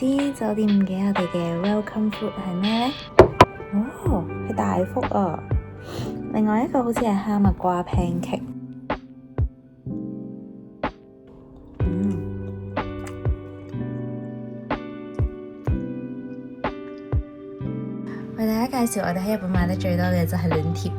知酒店俾我哋嘅 welcome food 係咩呢？哦，係大福啊！另外一個好似係哈密瓜 pancake。為大家介紹我哋喺日本買得最多嘅就係暖貼，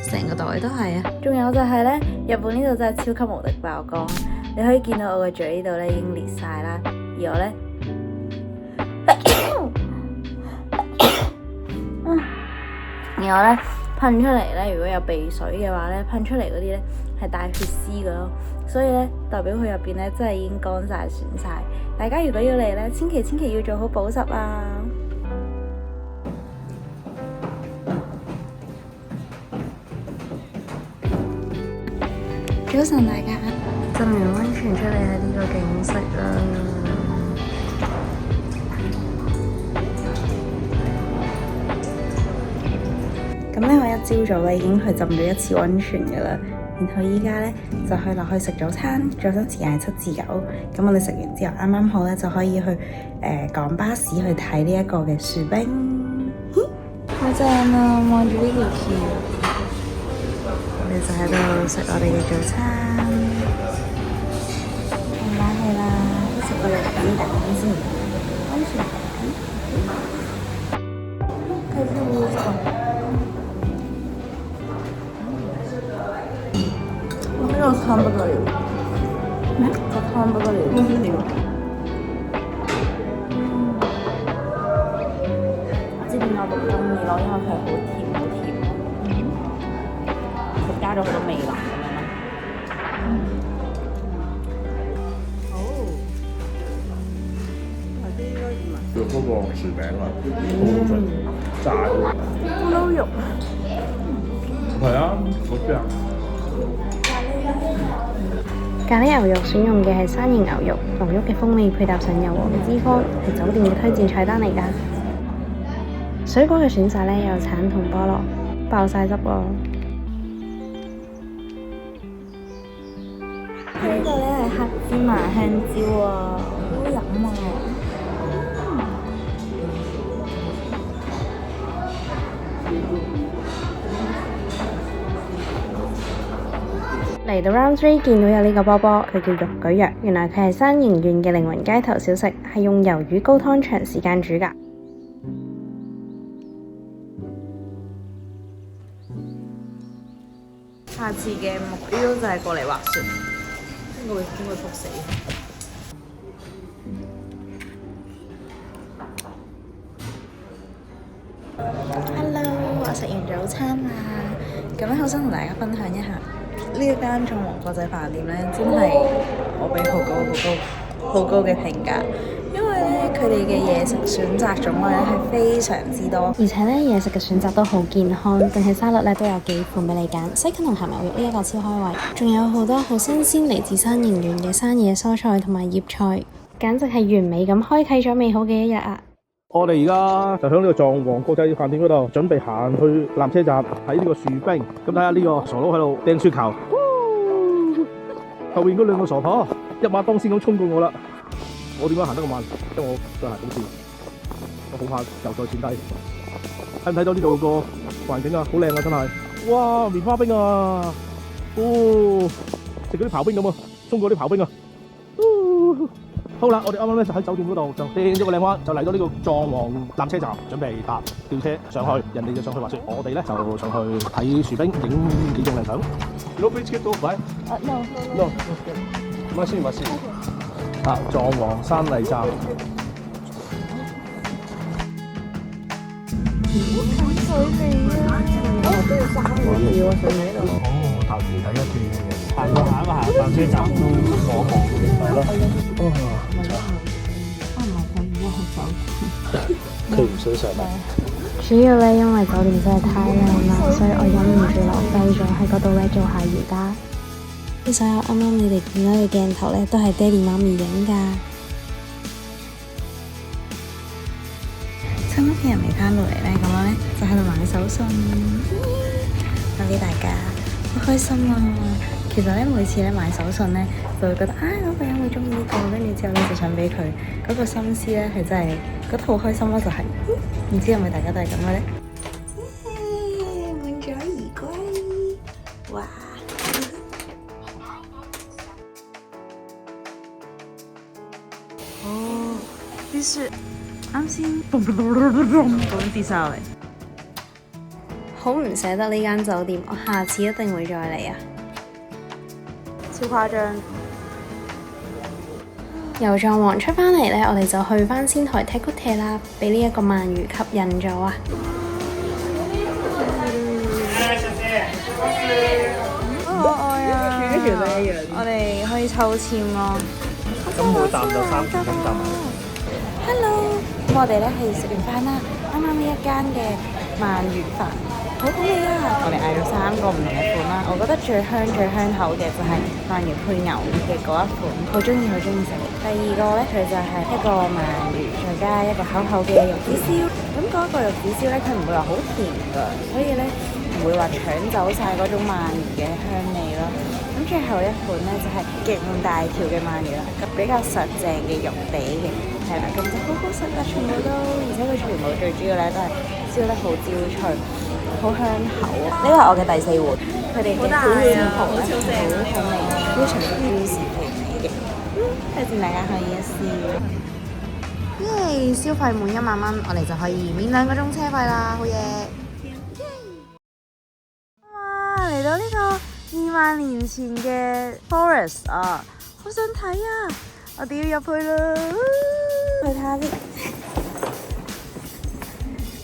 成個袋都係啊！仲有就係呢，日本呢度真係超級無敵爆光，你可以見到我個嘴呢度呢已經裂晒啦，而我呢，噴出嚟呢，如果有鼻水嘅話呢，噴出嚟嗰啲呢係帶血絲嘅咯，所以呢，代表佢入邊呢真係已經乾晒損晒。大家如果要嚟呢，千祈要做好保濕啊！早晨大家，浸完溫泉出嚟係呢個景色啦。咁呢，我一朝早咧已經去浸咗一次溫泉噶啦，然後依家呢，就去落去食早餐，早餐時間係7至9。咁我哋食完之後，啱啱好呢，就可以去趕巴士去睇呢一個嘅樹冰，好正啊！望住呢條橋。我哋就喺度食我哋嘅早餐，係啦，食個日本蛋先，安全蛋，太舒服啦！我呢個湯不得了，咩？個湯不得了，不得了。我知點解我咁中意咯，因為佢係好甜。加咗好多味淋咁樣咯。好，係啲應該唔係。用嗰個薯餅啊，好出炸嘅。撈肉。係啊，好正。咖喱牛肉選用嘅係山形牛肉，濃郁嘅風味配搭上柔和嘅脂肪，係酒店嘅推薦菜單嚟㗎。水果嘅選擇呢，有橙同菠蘿，爆晒汁喎。呢個呢係黑芝麻香蕉啊，好飲啊！嚟到 Round 3見到有呢個波波，佢叫玉舉藥，原來佢係山形縣嘅靈魂街頭小食，係用魷魚高湯長時間煮㗎。下次嘅目標就係過嚟滑雪。應該會仆死。Hello， 我食完早餐啦。咁咧，好想同大家分享一下呢一間眾王國際飯店咧，真係我俾好高嘅評價。因為咧，佢哋嘅嘢食選擇種類咧係非常之多，而且咧嘢食嘅選擇都好健康，淨係沙律咧都有幾款俾你揀，西芹同鹹牛肉呢一個超開胃，仲有好多好新鮮嚟自山形縣嘅山野蔬菜同埋葉菜，簡直係完美咁開啟咗美好嘅一日啊！我哋而家就喺呢個藏王國際飯店嗰度，準備行去纜車站睇呢個樹冰。咁睇下呢個傻佬喺度掟雪球，後面嗰兩個傻婆一馬當先咁衝過我啦！我點解行得咁慢？因為我對鞋好跣，我好怕又再跣低。睇唔睇到呢度個環境啊？好靚啊，真係！哇，棉花冰啊！哦，食嗰啲刨冰咁啊，衝過啲刨冰啊！好啦，我哋啱啱咧就喺酒店嗰度就掟咗個靚彎，就嚟到呢個藏王纜車站，準備搭吊車上去。人哋就上去滑雪，我哋咧就上去睇樹冰，影幾張靚相。No please get off, right? No. 唔係先。啊！藏王山麗站。好水嚟啊！我都要3個字喎，上喺度。好，頭期睇一轉，行纜車站都望係咯。佢唔想上嚟。主要咧，因為酒店真係太靚啦，所以我忍唔住留低咗喺嗰度咧做下瑜伽。所有啱啱你哋見到嘅鏡頭咧，都係爹哋媽咪影㗎。親屋企人未返到嚟咧，咁我咧就喺度買手信，送俾大家，好開心啊！其實咧每次咧買手信咧，就會覺得嗰個人會中意呢個，跟住之後咧就想俾佢嗰個心思咧係真係覺得好開心咯，就係唔知係咪大家都係咁嘅咧？滿載而歸，哇！哦，啲雪啱先咁跌晒落嚟，好唔捨得呢間酒店，我下次一定會再嚟啊！超誇張！由藏王出返嚟呢，我哋就去返仙台 Take 啦，俾呢一個鰻魚吸引咗啊！好可愛啊！我哋可以抽籤咯。咁每啖就3件咁啖。Hello，咁我哋咧係食完飯啦，啱啱呢一間嘅鰻魚飯好好味啊！我哋嗌咗3個唔同嘅款啦，我覺得最香口嘅就係鰻魚配牛嘅嗰一款，好中意食。第二個咧佢就係一個鰻魚再加一個厚厚嘅玉子燒，咁嗰個玉子燒咧佢唔會話好甜㗎，所以咧唔會話搶走晒嗰種鰻魚嘅香味咯。咁最後一款咧就係勁大條嘅鰻魚啦，比較實淨嘅肉地嘅，係啦，咁就好好食啦，全部都，而且佢全部最主要咧都係燒得好焦脆，好香口啊！呢個係我嘅第4碗，佢哋嘅海鮮蠔咧好好味，非常之 juicy 肥美嘅，推薦大家可以一試。耶！消費滿1萬蚊，我哋就可以免2個鐘車費啦，好嘢！哇！嚟到呢個2萬年前嘅 forest 啊，好想睇啊！我哋要入去啦，去睇下先。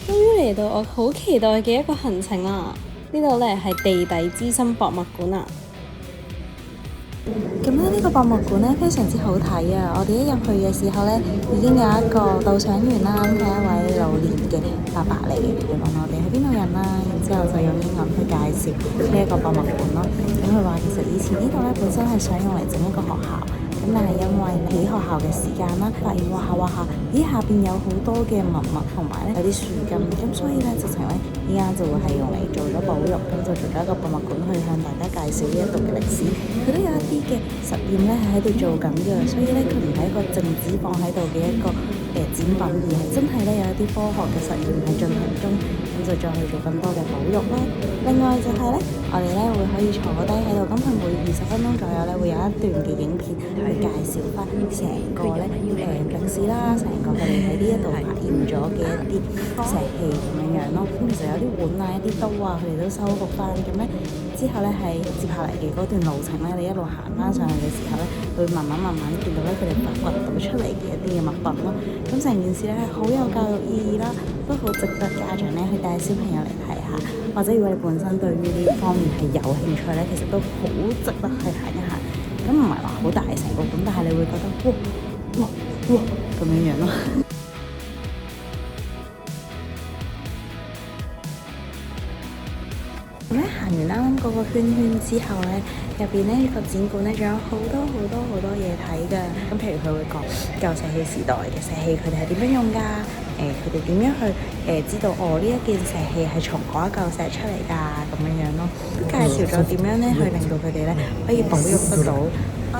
終於嚟到我好期待嘅一個行程啊！呢度咧係地底之心博物館啊！咁咧呢個博物館咧非常之好睇啊！我哋一入去嘅時候咧，已經有一個導賞員啦，咁係一位老年嘅伯伯嚟嘅，佢問我哋係邊度人啦，然之後就用英文去介紹呢一個博物館咯。咁佢話其實以前呢度咧本身係想用嚟整一個學校。咁但係因為起學校嘅時間啦，發現畫下，咦下邊有好多嘅文物同埋咧有啲樹根，咁所以咧直情咧依家就會係用嚟做咗保育，咁就做咗一個博物館去向大家介紹呢一度嘅歷史。佢都有一啲嘅實驗咧係喺度做緊嘅，所以咧佢唔係一個靜止放喺度嘅一個展品，而係真係咧有一啲科學嘅實驗喺進行中，咁就再去做更多嘅保育啦。另外就係咧，我哋咧會可以坐低喺度，咁佢每20分鐘左右咧會有一段嘅影片去介紹翻成個咧歷史啦，成個佢哋喺呢一度發現咗嘅一啲石器咁樣咯。咁其實有啲碗啊、一啲刀啊，佢哋都修復翻。咁咧之後咧係接下嚟嘅嗰段路程咧，你一路行翻上去嘅時候咧，會慢慢見到咧佢哋發掘到出嚟嘅一啲嘅物品咯。咁成件事咧係好有教育意義啦，都好值得家長咧去帶小朋友嚟睇下。或者如果你本身對於呢方面係有興趣咧，其實都好值得去行一行。咁唔係話好大成個館，但係你會覺得哇咁樣咯。咁咧行完啱啱嗰個圈之後咧，入邊咧個展館咧仲有好多嘢睇㗎。咁譬如佢會講舊石器時代嘅石器，佢哋係點樣用㗎？佢哋點樣去知道呢一件石器係從嗰一嚿石出嚟㗎？咁樣咯，介紹咗點樣咧去令到佢哋咧可以保育得到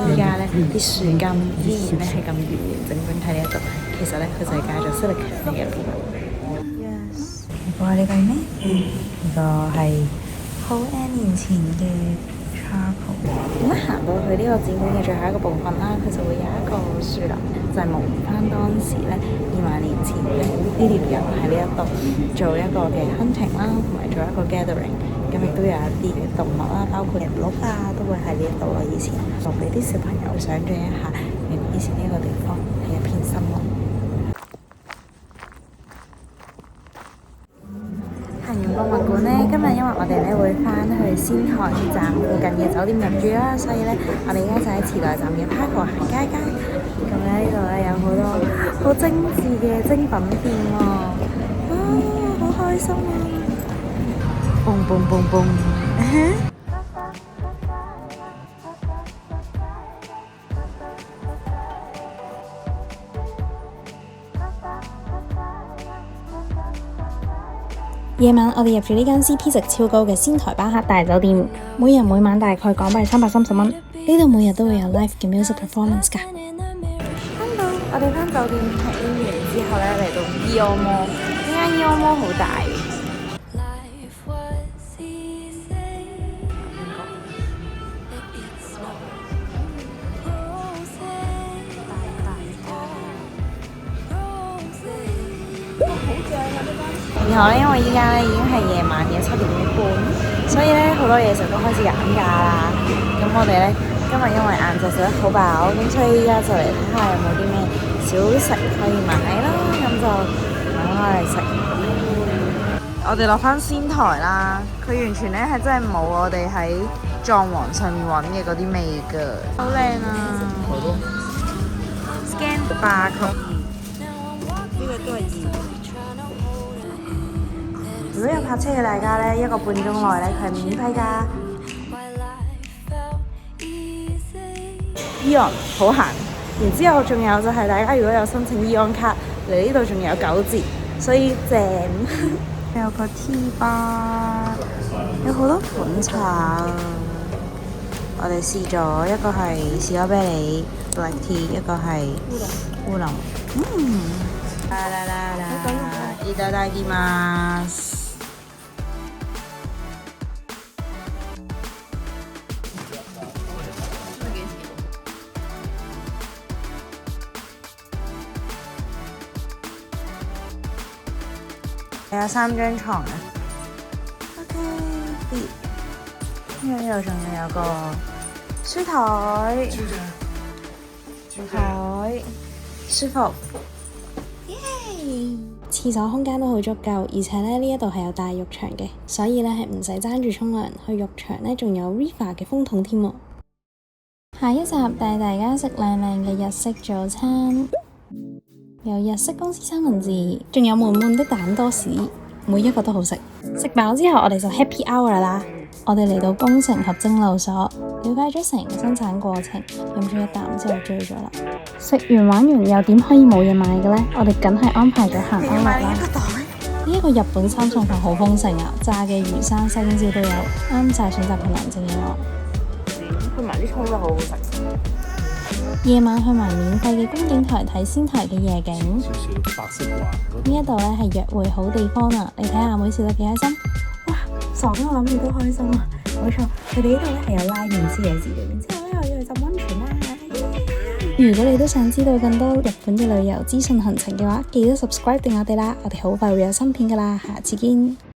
依家咧啲樹根依然咧係咁完整喺呢一度。其實咧佢就係加咗 silicon 喺入邊。Yes， 你過嚟睇咩？呢個係好 N 年前嘅 charcoal。咁一行到去呢個展館嘅最後一個部分啦，佢就會有一個樹林，就係模擬翻當時咧2萬年前嘅呢條人喺呢一度做一個嘅 hunting 啦，同埋做一個 gathering。咁亦都有一啲嘅動物啦，包括鹿啊，都會喺呢一度咯。以前就俾啲小朋友想像一下，以前呢個地方係一片森林。行完博物館呢，今日因為我哋咧會翻去仙台站附近嘅酒店入住啦，所以咧我哋而家就喺池袋站嘅 Parco 行街。咁咧呢度咧有好多好精緻嘅精品店喎，好開心啊！蹦！夜晚我哋入住呢間 CP 值超高嘅仙台巴克大酒店，每人每晚大概港幣330蚊。呢度每日都會有 live 嘅 music performance 㗎。Hello，我哋翻酒店 check in 完之後咧，嚟到 Eon Mall，呢間 Eon Mall 好大。然後咧，因為依家咧已經係夜晚嘅7點半，所以咧好多嘢食都開始減價啦。咁我哋咧今日因為晏晝食得好飽，咁所以依家就嚟睇下有冇啲咩小食可以買啦。咁就買開嚟食。我哋落翻仙台啦，佢完全咧係真係冇我哋喺藏王上面揾嘅嗰啲味㗎，好靚啊 ！Scan 8曲，呢個都係2。如果有泊車嘅大家呢，1個半鐘內呢，佢係免費㗎。Eon 好行，然之後仲有就係大家如果有申請 Eon 卡嚟呢度，仲有9折，所以正。有個 T 吧，有好多款茶。我哋試咗一個係士多啤梨 Black Tea， 一個係烏龍。いただきます。有3張床啊 ，OK， 呢度仲有個書台，舒服，耶！廁所空間都好足夠，而且咧呢一度係有大浴場嘅，所以咧係唔使爭住沖涼，去浴場咧仲有 Riva 嘅風筒添喎。下一集帶大家食靚靚嘅日式早餐。有日式公司三文治，仲有滿滿的蛋多士，每一個都好食。食飽之後，我哋就 happy hour 啦。我哋嚟到宮城合蒸餾所，了解咗成個生產過程，飲咗一啖之後醉咗啦。食完玩完又點可以冇嘢買嘅呢？我哋梗係安排咗行歐樂啦。呢一個日本三餸飯好豐盛啊，炸嘅魚生、西京椒都有，啱晒選擇困難症嘅我。配埋啲葱都好好食。夜晚去埋免費嘅觀景台睇仙台嘅夜景，少白色畫。呢一度咧係約會好地方啊！你睇下妹笑得幾開心，哇！傻嘅我諗你都開心啊！冇錯，佢哋呢度咧係有拉麵師嘅字嘅，然之後咧我要去浸溫泉啦。如果你都想知道更多日本嘅旅遊資訊行程嘅話，記得 subscribe 定我哋啦！我哋好快會有新片噶啦，下次見。